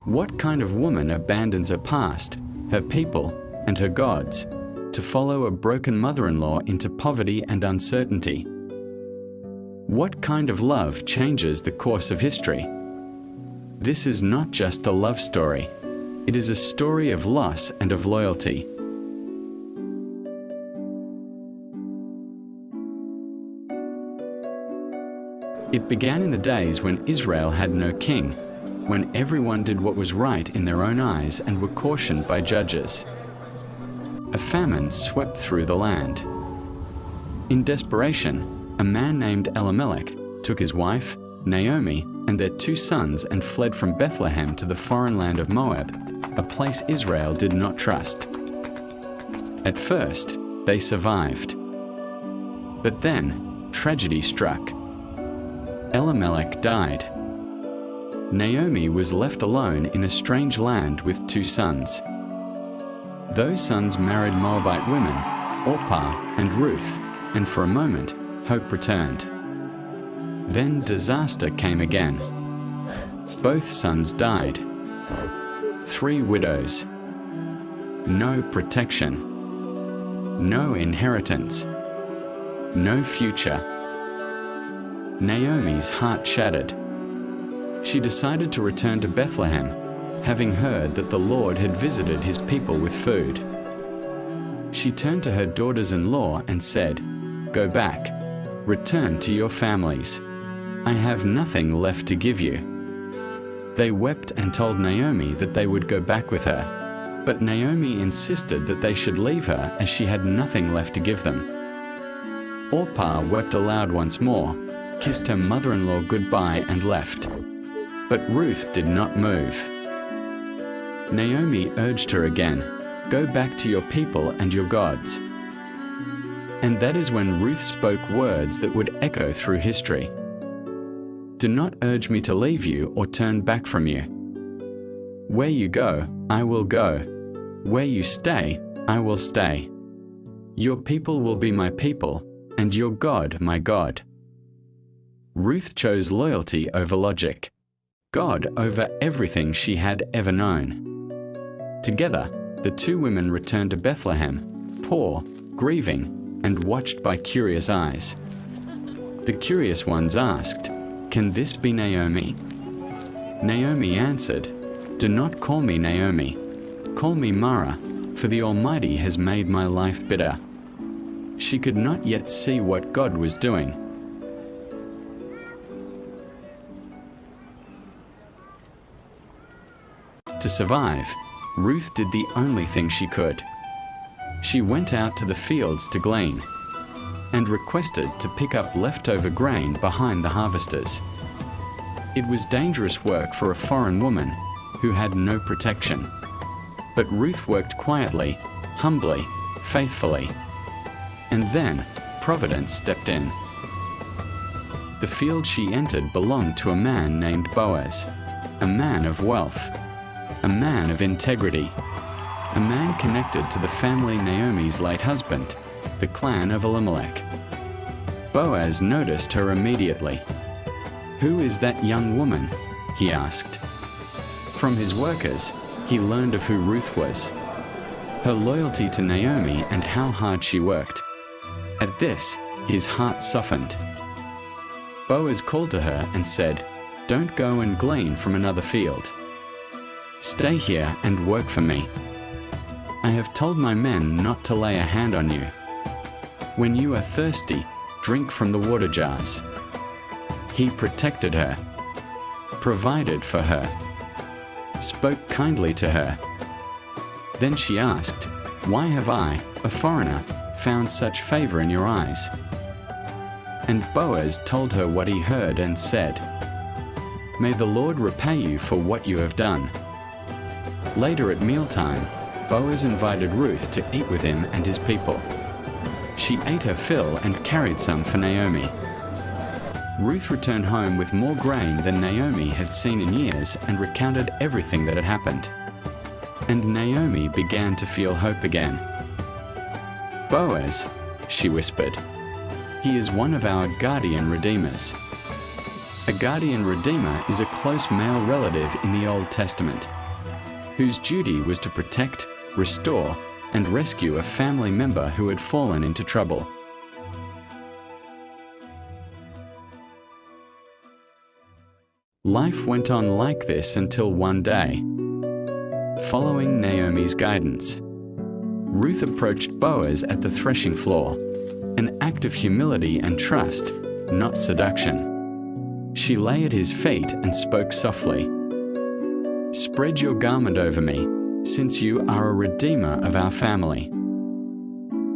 What kind of woman abandons her past, her people, and her gods to follow a broken mother-in-law into poverty and uncertainty? What kind of love changes the course of history? This is not just a love story. It is a story of loss and of loyalty. It began in the days when Israel had no king, when everyone did what was right in their own eyes and were cautioned by judges. A famine swept through the land. In desperation, a man named Elimelech took his wife, Naomi, and their 2 sons and fled from Bethlehem to the foreign land of Moab, a place Israel did not trust. At first, they survived. But then, tragedy struck. Elimelech died. Naomi was left alone in a strange land with 2 sons. Those sons married Moabite women, Orpah and Ruth, and for a moment, hope returned. Then disaster came again. Both sons died. 3 widows. No protection. No inheritance. No future. Naomi's heart shattered. She decided to return to Bethlehem, having heard that the Lord had visited his people with food. She turned to her daughters-in-law and said, "Go back. Return to your families. I have nothing left to give you." They wept and told Naomi that they would go back with her, but Naomi insisted that they should leave her as she had nothing left to give them. Orpah wept aloud once more, kissed her mother-in-law goodbye and left. But Ruth did not move. Naomi urged her again, "Go back to your people and your gods." And that is when Ruth spoke words that would echo through history. "Do not urge me to leave you or turn back from you. Where you go, I will go. Where you stay, I will stay. Your people will be my people, and your God my God." Ruth chose loyalty over logic, God over everything she had ever known. Together, the 2 women returned to Bethlehem, poor, grieving, and watched by curious eyes. The curious ones asked, "Can this be Naomi?" Naomi answered, "Do not call me Naomi. Call me Mara, for the Almighty has made my life bitter." She could not yet see what God was doing. To survive, Ruth did the only thing she could. She went out to the fields to glean and requested to pick up leftover grain behind the harvesters. It was dangerous work for a foreign woman who had no protection. But Ruth worked quietly, humbly, faithfully. And then Providence stepped in. The field she entered belonged to a man named Boaz, a man of wealth, a man of integrity, a man connected to the family Naomi's late husband, the clan of Elimelech. Boaz noticed her immediately. "Who is that young woman?" he asked. From his workers, he learned of who Ruth was, her loyalty to Naomi and how hard she worked. At this, his heart softened. Boaz called to her and said, "Don't go and glean from another field. Stay here and work for me. I have told my men not to lay a hand on you. When you are thirsty, drink from the water jars." He protected her, provided for her, spoke kindly to her. Then she asked, "Why have I, a foreigner, found such favor in your eyes?" And Boaz told her what he heard and said, "May the Lord repay you for what you have done." Later at mealtime, Boaz invited Ruth to eat with him and his people. She ate her fill and carried some for Naomi. Ruth returned home with more grain than Naomi had seen in years and recounted everything that had happened. And Naomi began to feel hope again. "Boaz," she whispered, "he is one of our guardian redeemers." A guardian redeemer is a close male relative in the Old Testament, whose duty was to protect, restore, and rescue a family member who had fallen into trouble. Life went on like this until one day. Following Naomi's guidance, Ruth approached Boaz at the threshing floor, an act of humility and trust, not seduction. She lay at his feet and spoke softly. "Spread your garment over me, since you are a redeemer of our family."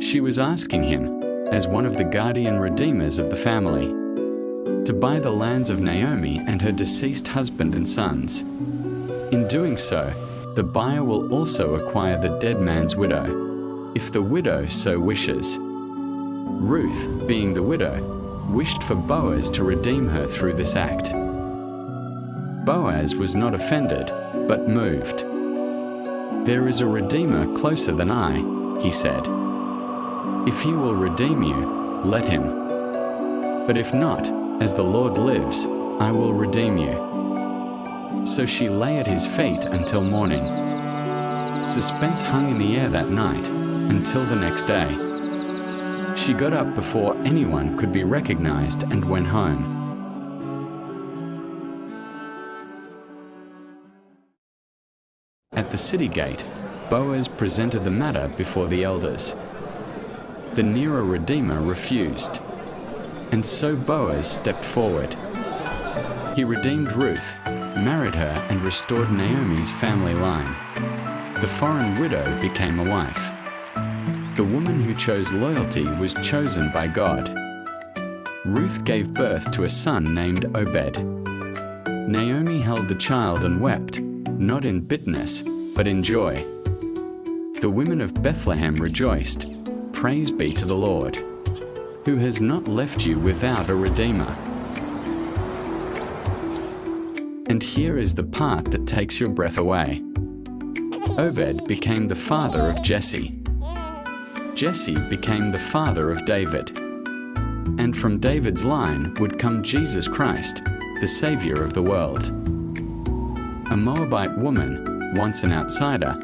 She was asking him, as one of the guardian redeemers of the family, to buy the lands of Naomi and her deceased husband and sons. In doing so, the buyer will also acquire the dead man's widow, if the widow so wishes. Ruth, being the widow, wished for Boaz to redeem her through this act. Boaz was not offended, but moved. "There is a redeemer closer than I," he said. "If he will redeem you, let him. But if not, as the Lord lives, I will redeem you." So she lay at his feet until morning. Suspense hung in the air that night until the next day. She got up before anyone could be recognized and went home. At the city gate, Boaz presented the matter before the elders. The nearer redeemer refused, and so Boaz stepped forward. He redeemed Ruth, married her, and restored Naomi's family line. The foreign widow became a wife. The woman who chose loyalty was chosen by God. Ruth gave birth to a son named Obed. Naomi held the child and wept, not in bitterness, but in joy. The women of Bethlehem rejoiced. "Praise be to the Lord, who has not left you without a redeemer." And here is the part that takes your breath away. Obed became the father of Jesse. Jesse became the father of David. And from David's line would come Jesus Christ, the Savior of the world. A Moabite woman, once an outsider,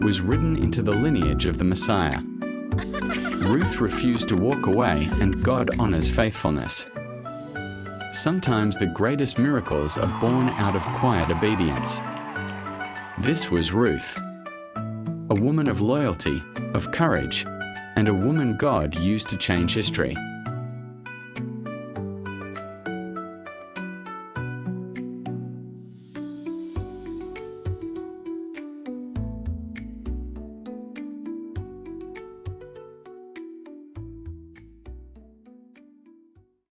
was written into the lineage of the Messiah. Ruth refused to walk away, and God honors faithfulness. Sometimes the greatest miracles are born out of quiet obedience. This was Ruth, a woman of loyalty, of courage, and a woman God used to change history.